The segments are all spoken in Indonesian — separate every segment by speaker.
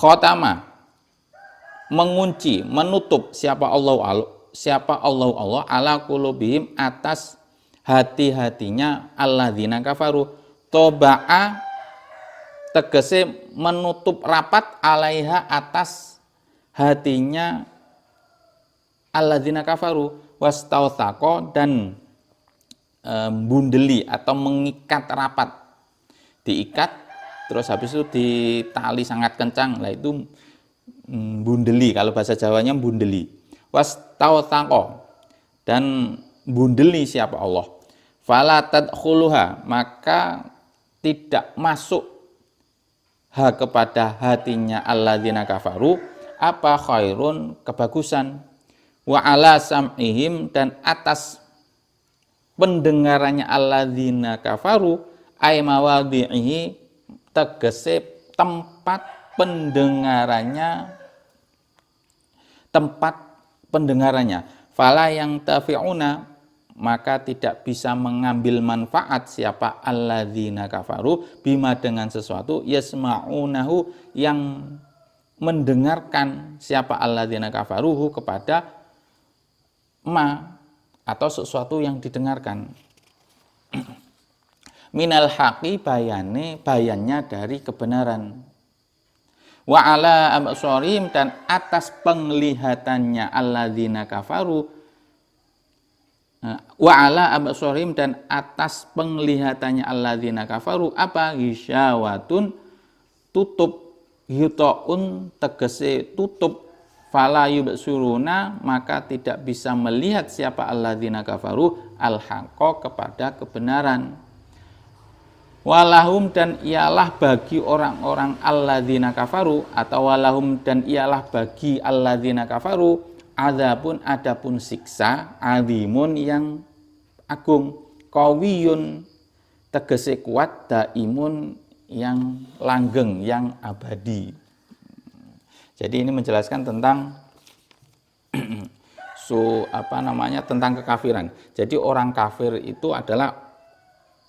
Speaker 1: Khotama, mengunci, menutup siapa Allah ala qulubihim, atas hati-hatinya alladzina kafaru. Toba'a, tegese menutup rapat, alaiha, atas hatinya alladzina kafaru, wastautsaqo, dan bundeli atau mengikat rapat, diikat terus habis itu ditali sangat kencang, lah itu bundeli, kalau bahasa Jawanya bundeli. Wastautsaqo, dan bundeli siapa Allah. Fala tadkhuluha, maka tidak masuk kepada hatinya alladzina kafaru apa khairun, kebagusan. Wa ala sam'ihim, dan atas pendengarannya alladzina kafaru ay mawadhi'ihi, tegese tempat pendengarannya. Fala yang tafi'una, maka tidak bisa mengambil manfaat siapa alladzina kafaru bima, dengan sesuatu yasma'unahu, yang mendengarkan siapa alladzina kafaruhu kepada ma, atau sesuatu yang didengarkan. Minal haqi, bayannya dari kebenaran. Wa ala absarihim, dan atas penglihatannya alladzina kafaru, wa ala absarihim, dan atas penglihatannya alladzina kafaru apa hisyawatun, tutup, hitaun, tegese tutup, fala yubsuruna, maka tidak bisa melihat siapa alladzina kafaru al-haqqa, kepada kebenaran. Walahum, dan ialah bagi orang-orang alladzina kafaru, atau walahum, dan ialah bagi alladzina kafaru adapun siksa, azimun, yang agung, qawiyun, tegese kuat, daimun, yang langgeng, yang abadi. Jadi ini menjelaskan tentang tentang kekafiran. Jadi orang kafir itu adalah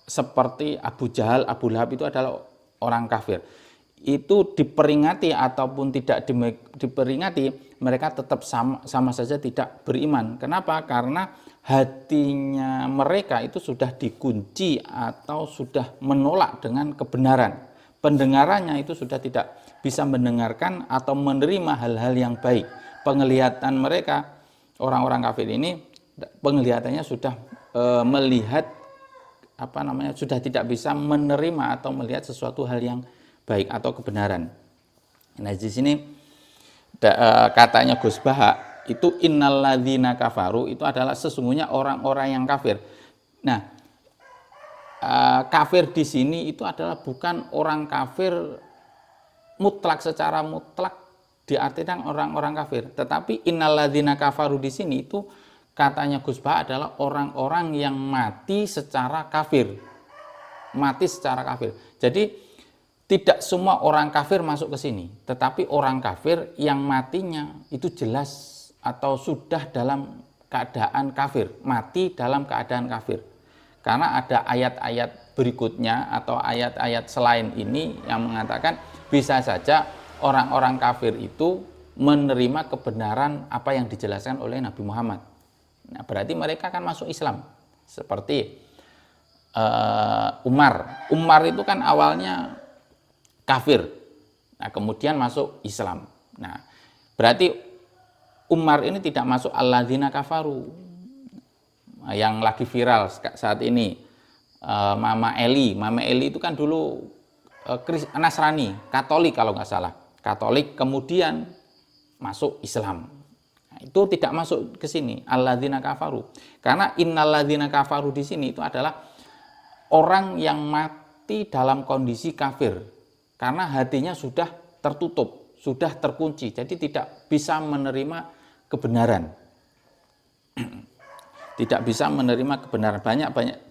Speaker 1: seperti Abu Jahal, Abu Lahab, itu adalah orang kafir. Itu diperingati ataupun tidak diperingati, mereka tetap sama saja tidak beriman. Kenapa? Karena hatinya mereka itu sudah dikunci atau sudah menolak dengan kebenaran. Pendengarannya itu sudah tidak bisa mendengarkan atau menerima hal-hal yang baik. Penglihatan mereka, orang-orang kafir ini, penglihatannya sudah melihat sudah tidak bisa menerima atau melihat sesuatu hal yang baik atau kebenaran. Nah, di sini katanya Gus Baha itu innalladzina kafaru, itu adalah sesungguhnya orang-orang yang kafir. Nah, kafir di sini itu adalah bukan orang kafir mutlak, secara mutlak diartikan orang-orang kafir, tetapi innalladzina kafaru di sini itu katanya Gus Baha adalah orang-orang yang mati secara kafir. Mati secara kafir. Jadi tidak semua orang kafir masuk ke sini, tetapi orang kafir yang matinya itu jelas atau sudah dalam keadaan kafir, mati dalam keadaan kafir. Karena ada ayat-ayat berikutnya atau ayat-ayat selain ini yang mengatakan bisa saja orang-orang kafir itu menerima kebenaran apa yang dijelaskan oleh Nabi Muhammad. Nah, berarti mereka akan masuk Islam. Seperti Umar itu kan awalnya kafir. Nah, kemudian masuk Islam. Nah, berarti Umar ini tidak masuk alladzina kafaru. Yang lagi viral saat ini, Mama Eli itu kan dulu Nasrani, Katolik kalau nggak salah, Katolik, kemudian masuk Islam. Nah, itu tidak masuk ke sini alladzina kafaru, karena innalladzina kafaru di sini itu adalah orang yang mati dalam kondisi kafir, karena hatinya sudah tertutup, sudah terkunci, jadi tidak bisa menerima kebenaran. Tidak bisa menerima kebenaran.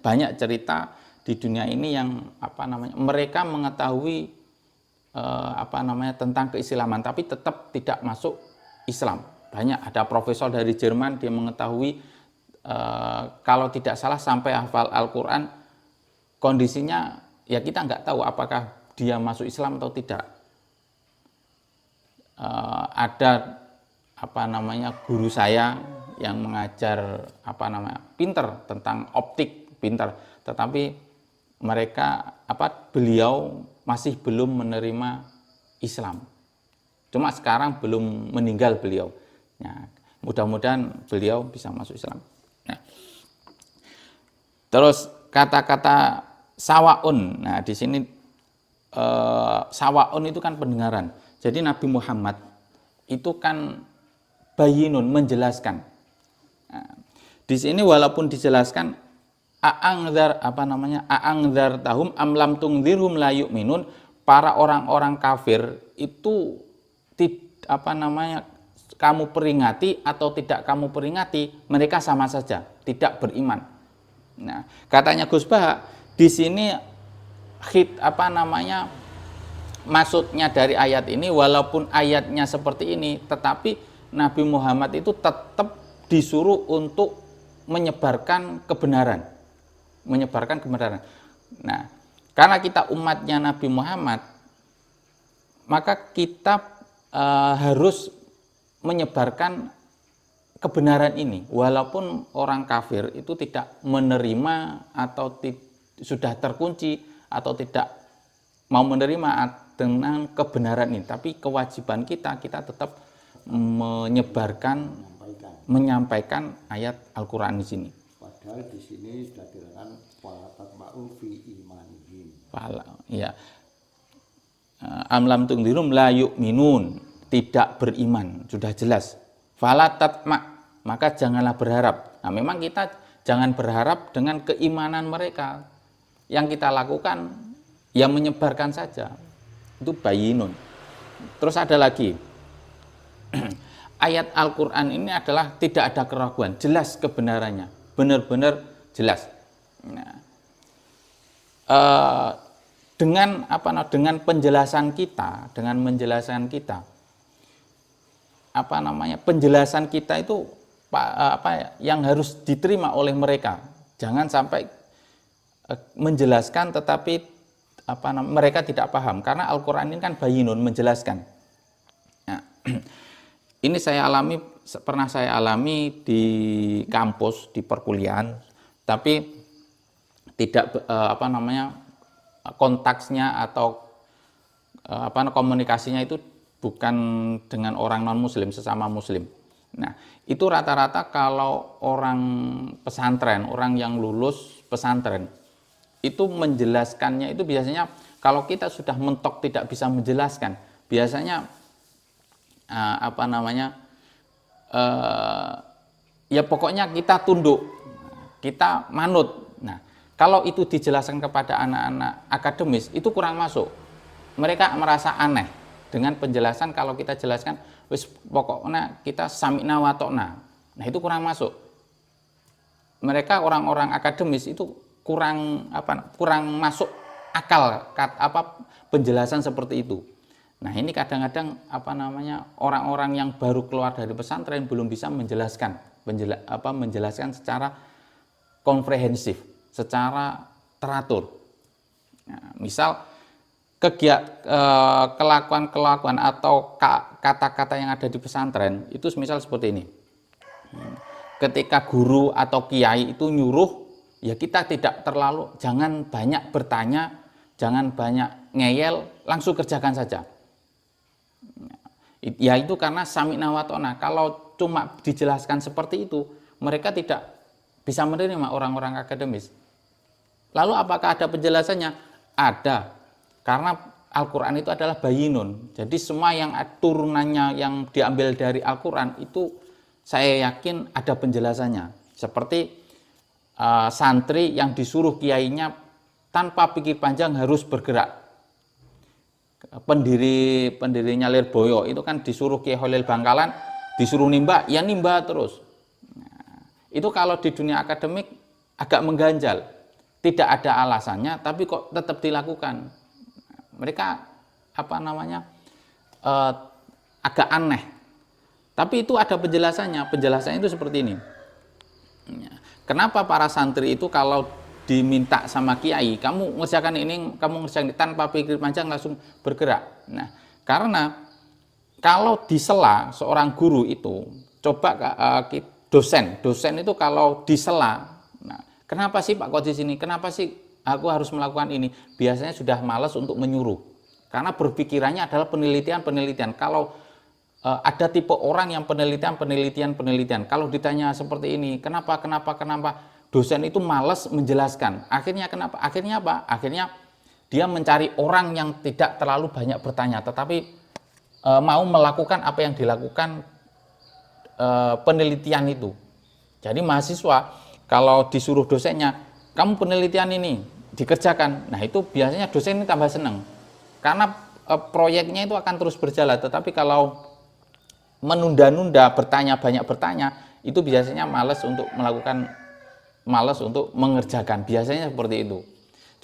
Speaker 1: Banyak cerita di dunia ini yang mereka mengetahui tentang keislaman tapi tetap tidak masuk Islam. Banyak, ada profesor dari Jerman, dia mengetahui kalau tidak salah sampai hafal Al-Quran, kondisinya ya kita nggak tahu apakah dia masuk Islam atau tidak. ada guru saya yang mengajar pinter tentang optik, pinter, tetapi beliau masih belum menerima Islam. Cuma sekarang belum meninggal beliau. Nah, mudah-mudahan beliau bisa masuk Islam. Nah, terus kata-kata sawaun. Nah, di sini sawaun itu kan pendengaran. Jadi Nabi Muhammad itu kan bayinun, menjelaskan. Nah, di sini walaupun dijelaskan a'angdzar tahum amlam tungdzirhum la yu'minun, para orang-orang kafir itu kamu peringati atau tidak kamu peringati, mereka sama saja, tidak beriman. Nah, katanya Gus Bah, di sini maksudnya dari ayat ini, walaupun ayatnya seperti ini, tetapi Nabi Muhammad itu tetap disuruh untuk menyebarkan kebenaran. Nah, karena kita umatnya Nabi Muhammad, maka kita harus menyebarkan kebenaran ini, walaupun orang kafir itu tidak menerima atau sudah terkunci atau tidak mau menerima dengan kebenaran ini, tapi kewajiban kita tetap menyampaikan ayat Al-Quran di sini.
Speaker 2: Padahal di sini sudah dikatakan wala tatma'u fi imanihim.
Speaker 1: Ya. Amlam tungdirum la yu'minun, tidak beriman, sudah jelas. Fala tatma', maka janganlah berharap. Nah, memang kita jangan berharap dengan keimanan mereka. Yang kita lakukan ya menyebarkan saja. Itu bayinun. Terus ada lagi. Ayat Al-Quran ini adalah tidak ada keraguan, jelas kebenarannya, benar-benar jelas. Nah, dengan penjelasan kita, penjelasan kita itu yang harus diterima oleh mereka. Jangan sampai menjelaskan tetapi mereka tidak paham, karena Al-Quran ini kan bayinun, menjelaskan. Nah, ini pernah saya alami di kampus, di perkuliahan, tapi tidak kontaksnya atau komunikasinya itu bukan dengan orang non muslim, sesama muslim. Nah, itu rata-rata kalau orang pesantren, orang yang lulus pesantren, itu menjelaskannya itu biasanya, kalau kita sudah mentok tidak bisa menjelaskan, biasanya ya pokoknya kita tunduk, kita manut. Nah, kalau itu dijelaskan kepada anak-anak akademis, itu kurang masuk. Mereka merasa aneh dengan penjelasan kalau kita jelaskan, wis pokoknya kita sami'na wa ta'na. Nah, itu kurang masuk. Mereka orang-orang akademis itu kurang masuk akal penjelasan seperti itu. Nah, ini kadang-kadang orang-orang yang baru keluar dari pesantren belum bisa menjelaskan secara komprehensif, secara teratur. Nah, misal kelakuan atau kata-kata yang ada di pesantren itu misal seperti ini. Ketika guru atau kiai itu nyuruh, ya kita jangan banyak bertanya, jangan banyak ngeyel, langsung kerjakan saja. Ya itu karena sami'na wa ta'na. Kalau cuma dijelaskan seperti itu, mereka tidak bisa menerima orang-orang akademis. Lalu apakah ada penjelasannya? Ada. Karena Al-Quran itu adalah bayinun. Jadi semua yang turunannya yang diambil dari Al-Quran itu saya yakin ada penjelasannya. Seperti santri yang disuruh kiainya tanpa pikir panjang harus bergerak. Pendirinya Lirboyo itu kan disuruh Kiai Khalil Bangkalan, disuruh nimba, ya nimba terus. Nah, itu kalau di dunia akademik agak mengganjal, tidak ada alasannya, tapi kok tetap dilakukan. Mereka agak aneh. Tapi itu ada penjelasannya. Penjelasannya itu seperti ini. Kenapa para santri itu kalau diminta sama kiai, kamu ngerjakan ini, kamu ngerjakan ini, tanpa pikir panjang langsung bergerak. Nah, karena kalau disela seorang guru itu, coba dosen itu kalau disela, nah, kenapa sih Pak Qadhi ini? Kenapa sih aku harus melakukan ini? Biasanya sudah malas untuk menyuruh, karena berpikirannya adalah penelitian. Kalau ada tipe orang yang penelitian. Kalau ditanya seperti ini, kenapa, dosen itu malas menjelaskan. Akhirnya kenapa? Akhirnya apa? Akhirnya dia mencari orang yang tidak terlalu banyak bertanya, tetapi mau melakukan apa yang dilakukan penelitian itu. Jadi mahasiswa kalau disuruh dosennya, kamu penelitian ini dikerjakan, nah itu biasanya dosen ini tambah senang, karena proyeknya itu akan terus berjalan. Tetapi kalau menunda-nunda, banyak bertanya, itu biasanya malas untuk mengerjakan. Biasanya seperti itu.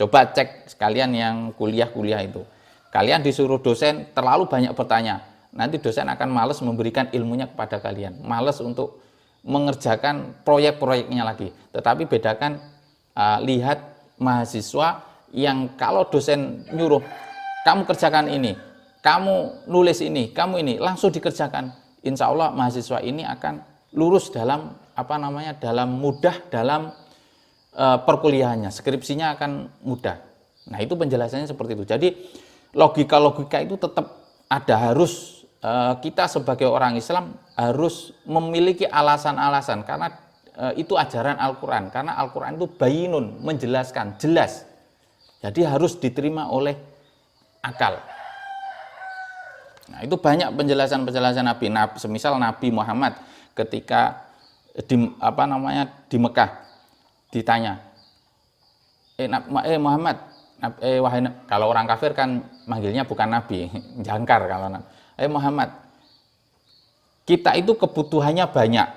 Speaker 1: Coba cek sekalian yang kuliah itu. Kalian disuruh dosen terlalu banyak bertanya, nanti dosen akan malas memberikan ilmunya kepada kalian, malas untuk mengerjakan proyek-proyeknya lagi. Tetapi bedakan, lihat mahasiswa yang kalau dosen nyuruh, kamu kerjakan ini, kamu nulis ini, kamu ini, langsung dikerjakan. Insya Allah mahasiswa ini akan lurus dalam mudah dalam perkuliahannya, skripsinya akan mudah. Nah itu penjelasannya seperti itu. Jadi logika itu tetap ada, harus kita sebagai orang Islam harus memiliki alasan-alasan, karena itu ajaran Al-Quran, karena Al-Quran itu bayinun, menjelaskan, jelas. Jadi harus diterima oleh akal. Nah itu banyak penjelasan Nabi. Semisal Nabi Muhammad ketika di Mekah ditanya, Muhammad, wahai, kalau orang kafir kan manggilnya bukan Nabi, jangkar kalau Muhammad, kita itu kebutuhannya banyak,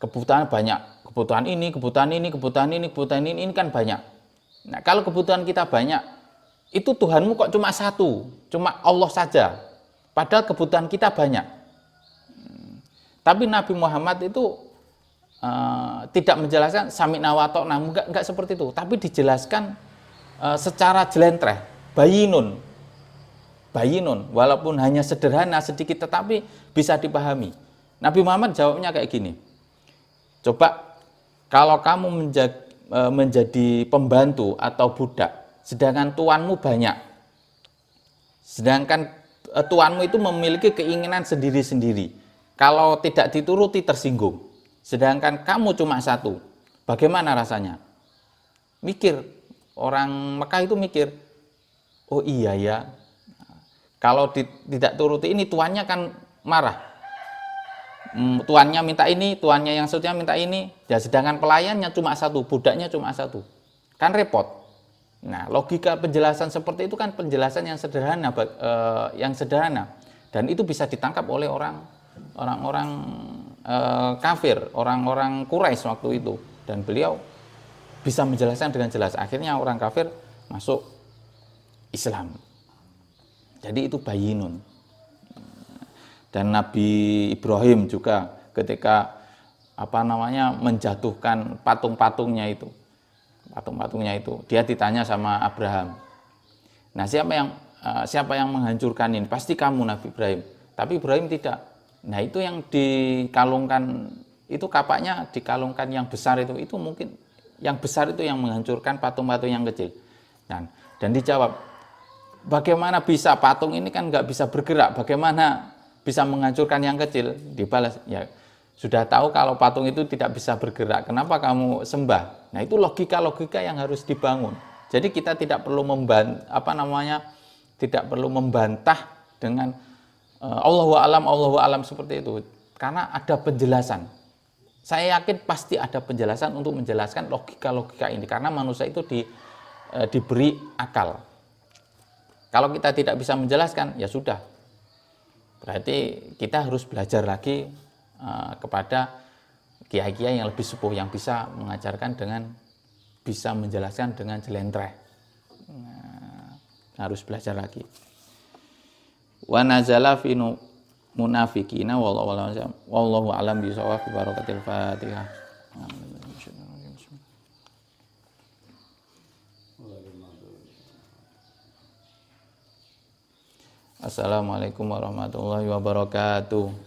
Speaker 1: kebutuhan ini kan banyak. Nah kalau kebutuhan kita banyak, itu Tuhanmu kok cuma satu, cuma Allah saja, padahal kebutuhan kita banyak. Tapi Nabi Muhammad itu tidak menjelaskan sami'na wa ta'na, enggak seperti itu, tapi dijelaskan secara jelentreh, bayinun, walaupun hanya sederhana sedikit tetapi bisa dipahami. Nabi Muhammad jawabnya kayak gini, coba kalau kamu menjadi pembantu atau budak, sedangkan tuanmu banyak, sedangkan tuanmu itu memiliki keinginan sendiri-sendiri, kalau tidak dituruti tersinggung, sedangkan kamu cuma satu, bagaimana rasanya? Mikir. Orang Mekah itu mikir, oh iya ya, kalau tidak turuti ini tuannya kan marah. Tuannya minta ini, tuannya yang satunya minta ini, ya sedangkan pelayannya cuma satu, budaknya cuma satu, kan repot. Nah logika penjelasan seperti itu kan penjelasan yang sederhana, dan itu bisa ditangkap oleh orang-orang kafir, orang-orang Quraisy waktu itu, dan beliau bisa menjelaskan dengan jelas. Akhirnya orang kafir masuk Islam. Jadi itu bayinun. Dan Nabi Ibrahim juga ketika menjatuhkan patung-patungnya itu, dia ditanya sama Abraham. Nah, siapa yang menghancurkan ini? Pasti kamu, Nabi Ibrahim. Tapi Ibrahim tidak. Nah, itu yang dikalungkan, itu kapaknya dikalungkan yang besar itu mungkin yang besar itu yang menghancurkan patung-patung yang kecil. Dan dijawab, bagaimana bisa, patung ini kan nggak bisa bergerak, bagaimana bisa menghancurkan yang kecil? Dibalas, ya sudah tahu kalau patung itu tidak bisa bergerak, kenapa kamu sembah? Nah itu logika yang harus dibangun. Jadi kita tidak perlu membantah dengan Allahu a'lam seperti itu, karena ada penjelasan. Saya yakin pasti ada penjelasan untuk menjelaskan logika ini, karena manusia itu diberi akal. Kalau kita tidak bisa menjelaskan, ya sudah, berarti kita harus belajar lagi kepada kiai-kiai yang lebih sepuh, yang bisa mengajarkan bisa menjelaskan dengan jelentreh. Harus belajar lagi. Wa nazala fi munafiqina wallahu a'lam bishawab, bi barakatil Fatihah. Assalamualaikum warahmatullahi wabarakatuh.